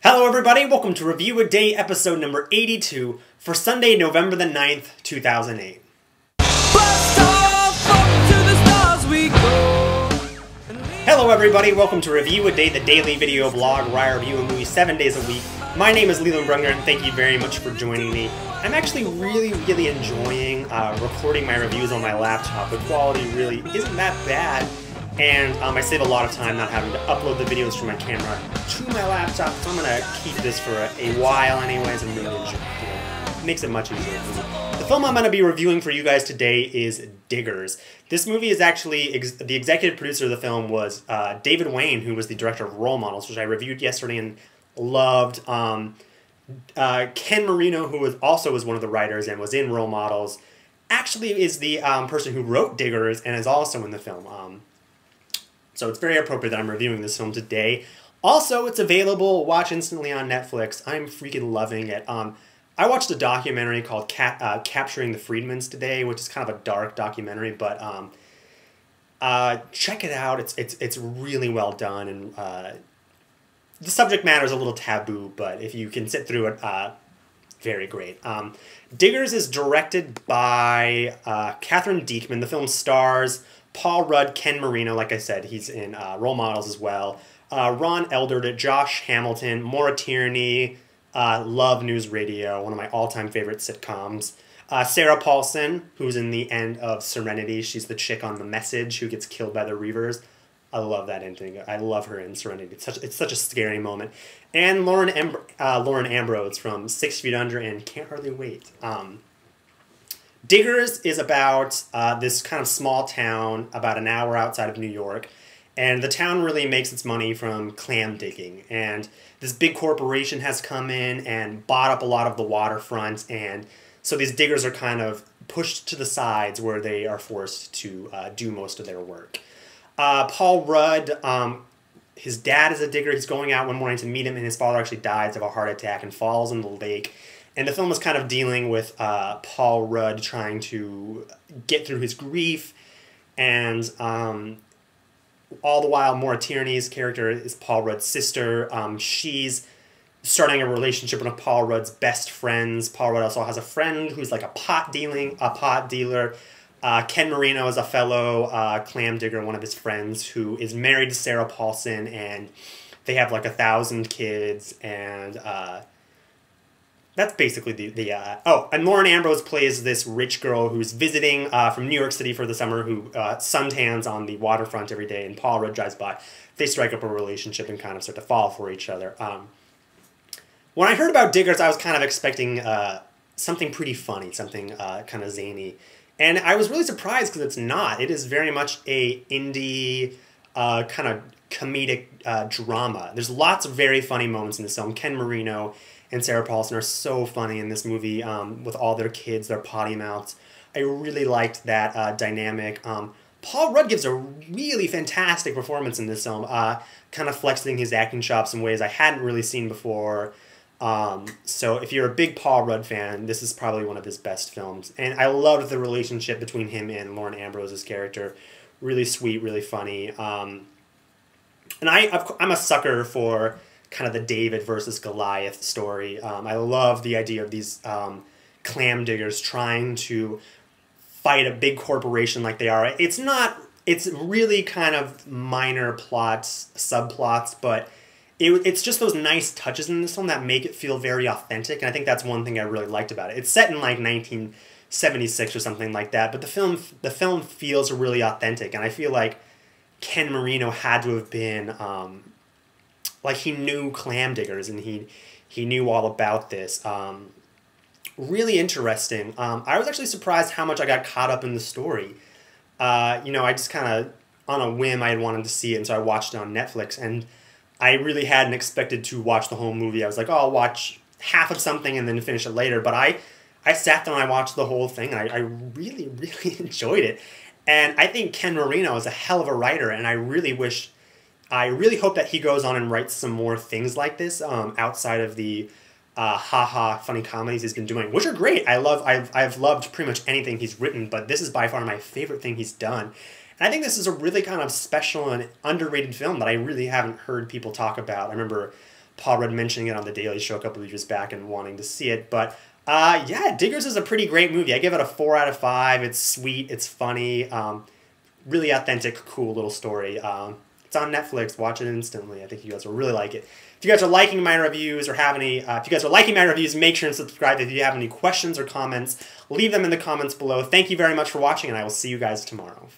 Hello everybody, welcome to Review a Day episode number 82 for Sunday, November the 9th, 2008. Hello everybody, welcome to Review a Day, the daily video blog where I review a movie 7 days a week. My name is Leland Brungner and thank you very much for joining me. I'm actually really enjoying recording my reviews on my laptop. The quality really isn't that bad. And I save a lot of time not having to upload the videos from my camera to my laptop, so I'm going to keep this for a while anyways and really enjoy it. It makes it much easier for me. The film I'm going to be reviewing for you guys today is Diggers. This movie is actually, the executive producer of the film was David Wain, who was the director of Role Models, which I reviewed yesterday and loved. Ken Marino, who also was one of the writers and was in Role Models, actually is the person who wrote Diggers and is also in the film. So it's very appropriate that I'm reviewing this film today. Also, it's available, watch instantly on Netflix. I'm freaking loving it. I watched a documentary called Capturing the Friedmans today, which is kind of a dark documentary, but check it out. It's really well done, and the subject matter is a little taboo, but if you can sit through it, very great. Diggers is directed by Catherine Diekman. The film stars Paul Rudd, Ken Marino, like I said, he's in Role Models as well. Ron Eldard, Josh Hamilton, Maura Tierney, love News Radio, one of my all-time favorite sitcoms. Sarah Paulson, who's in the end of Serenity. She's the chick on The Message who gets killed by the Reavers. I love that ending. I love her in Serenity. It's such a scary moment. And Lauren Ambrose from 6 Feet Under and Can't Hardly Wait. Diggers is about this kind of small town about an hour outside of New York, and the town really makes its money from clam digging, and this big corporation has come in and bought up a lot of the waterfront, and so these diggers are kind of pushed to the sides where they are forced to do most of their work. Paul Rudd, his dad is a digger. He's going out one morning to meet him, and his father actually dies of a heart attack and falls in the lake. And the film is kind of dealing with Paul Rudd trying to get through his grief, and all the while Maura Tierney's character is Paul Rudd's sister. She's starting a relationship with Paul Rudd's best friends. Paul Rudd also has a friend who's like a pot dealer. Ken Marino is a fellow clam digger, one of his friends, who is married to Sarah Paulson, and they have like 1,000 kids, and that's basically and Lauren Ambrose plays this rich girl who's visiting from New York City for the summer, who suntans on the waterfront every day, and Paul Rudd drives by. They strike up a relationship and kind of start to fall for each other. When I heard about Diggers, I was kind of expecting something pretty funny, something kind of zany. And I was really surprised because it's not. It is very much a indie kind of comedic drama. There's lots of very funny moments in this film. Ken Marino and Sarah Paulson are so funny in this movie with all their kids, their potty mouths. I really liked that dynamic. Paul Rudd gives a really fantastic performance in this film, kind of flexing his acting chops in ways I hadn't really seen before. So if you're a big Paul Rudd fan, this is probably one of his best films. And I loved the relationship between him and Lauren Ambrose's character. Really sweet, really funny. And I'm a sucker for kind of the David versus Goliath story. I love the idea of these clam diggers trying to fight a big corporation like they are. It's really kind of minor plots, subplots, but it's just those nice touches in this film that make it feel very authentic, and I think that's one thing I really liked about it. It's set in like 1976 or something like that, but the film feels really authentic, and I feel like Ken Marino had to have been like he knew clam diggers, and he knew all about this. Really interesting. I was actually surprised how much I got caught up in the story. You know, I just kind of, on a whim, I had wanted to see it, and so I watched it on Netflix, and I really hadn't expected to watch the whole movie. I was like, oh, I'll watch half of something and then finish it later, but I sat down and I watched the whole thing, and I really enjoyed it. And I think Ken Marino is a hell of a writer, and I really hope that he goes on and writes some more things like this outside of the funny comedies he's been doing, which are great. I've loved pretty much anything he's written, but this is by far my favorite thing he's done. And I think this is a really kind of special and underrated film that I really haven't heard people talk about. I remember Paul Rudd mentioning it on The Daily Show a couple of years back and wanting to see it. But yeah, Diggers is a pretty great movie. I give it a 4 out of 5. It's sweet. It's funny. Really authentic, cool little story. It's on Netflix. Watch it instantly. I think you guys will really like it. If you guys are liking my reviews or have any, if you guys are liking my reviews, make sure and subscribe. If you have any questions or comments, leave them in the comments below. Thank you very much for watching, and I will see you guys tomorrow.